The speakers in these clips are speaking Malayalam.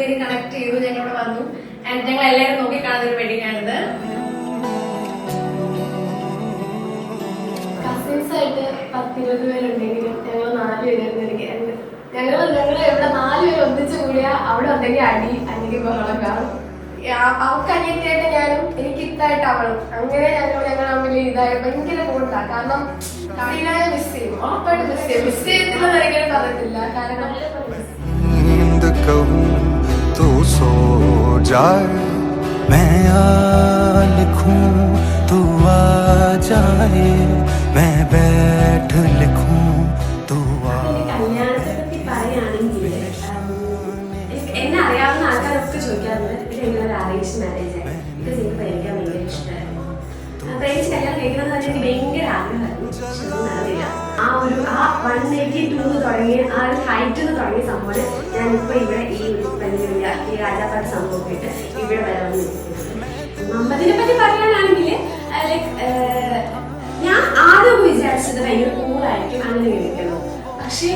രീതിയിൽ കണക്ട് ചെയ്തു. ഞങ്ങളിവിടെ വന്നു. ഞങ്ങൾ എല്ലാവരും നോക്കി കാണുന്ന ഒരു വെഡിങ് ആണിത്. കസിൻസ് ആയിട്ട് 10-20 പേരുണ്ടെങ്കിലും ഞങ്ങൾ 4 പേരായിരുന്നു. ഞങ്ങൾ എവിടെ 4 പേര് ഒന്നിച്ചു കൂടിയാ അവിടെ ഉണ്ടെങ്കിൽ അടി അല്ലെങ്കിൽ ബഹളം കാണും. അവൾക്ക് അനിയത്തിയായിട്ട് ഞാനും എനിക്ക് ഇത്തായിട്ട് അവളും അങ്ങനെ ഞങ്ങൾ തമ്മിൽ ഇതായ ഭയങ്കര ബോണ്ടാ. കാരണം മിസ് ചെയ്യും, ഉറപ്പായിട്ട് മിസ് ചെയ്യത്തില്ലെന്ന് ഒരിക്കലും പറയത്തില്ല. കാരണം കല്യാണത്തെ പറ്റി പറയുകയാണെങ്കിൽ എന്നെ അറിയാവുന്ന ആൾക്കാരൊക്കെ ചോദിക്കാറുണ്ട് ഇതെങ്ങനെ അറേഞ്ച് മാരേജ് ആയി. ഇത് എനിക്ക് ഭയങ്കര ഇഷ്ടമായിരുന്നു. അറേഞ്ച് കല്യാണം കഴിക്കണമെന്ന് പറഞ്ഞാൽ എനിക്ക് ഭയങ്കര ആഗ്രഹമായിരുന്നു. പക്ഷെ ഒന്നും നടന്നില്ല. ആ 182 തുടങ്ങിയ ആ ഒരു ഹൈറ്റിൽ തുടങ്ങിയ സംഭവം ഞാനിപ്പോ ഇവിടെ ഈ വലിയ ഈ രാജാപ്പാട് സംഭവമൊക്കെ ഇട്ട് ഇവിടെ വരാമെന്ന് വിചാരിക്കുന്നത്. നമ്മതിനെ പറ്റി പറയാനാണെങ്കിൽ ലൈക്ക് ഞാൻ ആദ്യം വിചാരിച്ചത് ഭയങ്കര കൂളായിരിക്കും അങ്ങനെ വിളിക്കണം. പക്ഷെ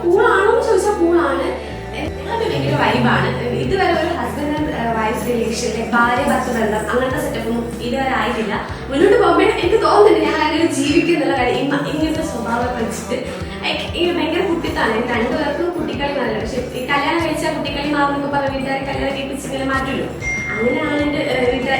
കൂളാണോ എന്ന് ചോദിച്ചാൽ കൂളാണ്. ഭയങ്കര വൈബാണ്. ഇതുവരെ ഒരു ഹസ്ബൻഡ് ആൻഡ് വൈഫ് റിലേഷൻ, ഭാര്യ ഭർത്ത ബന്ധം അങ്ങനത്തെ സെറ്റപ്പൊന്നും ഇതുവരെ ആയിട്ടില്ല. മുന്നോട്ട് പോകുമ്പോൾ എനിക്ക് തോന്നുന്നുണ്ട് ഞാൻ അങ്ങനെ ജീവിക്കുന്നുള്ള കാര്യം. ഇങ്ങനത്തെ സ്വഭാവം വെച്ചിട്ട് ഇങ്ങനെ ഭയങ്കര കുട്ടിത്താണ്. 2 പേർക്കും കുട്ടിക്കളി നല്ല. പക്ഷെ ഈ കല്യാണം കഴിച്ചാൽ കുട്ടിക്കളി മാറുന്നൊക്കെ പറഞ്ഞ വീട്ടുകാർ കല്യാണം കഴിപ്പിച്ച് ഇങ്ങനെ മാറ്റുമല്ലോ. അങ്ങനെയാണ്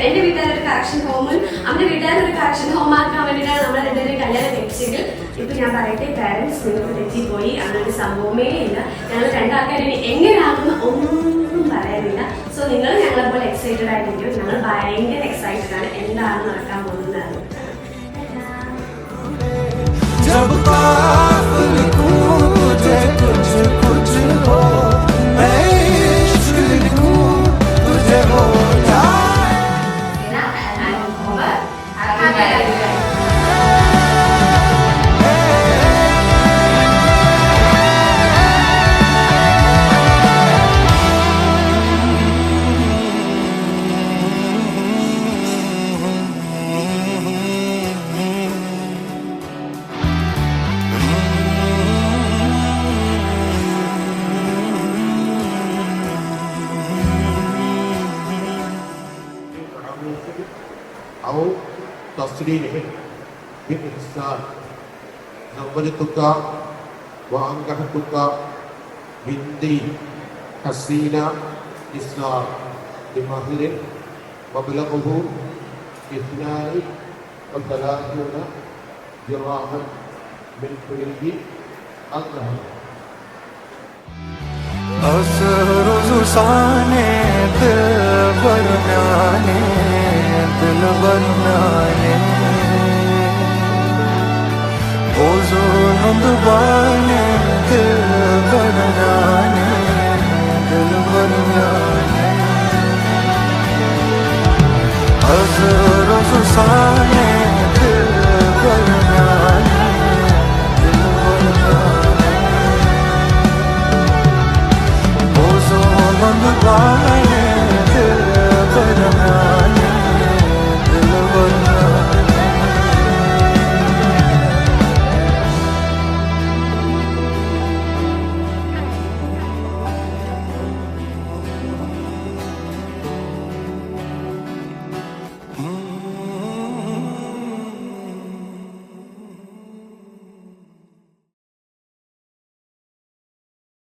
എന്റെ വീട്ടുകാരൊരു കറക്ഷൻ ഹോമും അവന്റെ വീട്ടുകാരൊരു കറക്ഷൻ ഹോമാക്കാൻ വേണ്ടിയിട്ടാണ് നമ്മൾ 2 പേരും കല്യാണം കഴിച്ചെങ്കിൽ ഇപ്പൊ ഞാൻ പറയട്ടെ, പാരന്റ്സ് നിങ്ങൾക്ക് തെറ്റിപ്പോയി. അങ്ങനെ ഒരു സംഭവമേ ഇല്ല. ഞങ്ങൾ 2 ആൾക്കാരും എങ്ങനെയാണെന്ന് ഒന്നും പറയാനില്ല. സോ നിങ്ങൾ ഞങ്ങളെ പോലെ എക്സൈറ്റഡ് ആയിരിക്കും. ഞങ്ങൾ ഭയങ്കര എക്സൈറ്റഡ് ആണ് എന്താണ് നടക്കാൻ പോകുന്നത്. أو تصريحه بالإحسان زوجتك وأنكحتك بنتي حسين إسلام بمهر مبلغه 32 درهما من كل الذهب. दिल बनाने वो जुल्म दबाने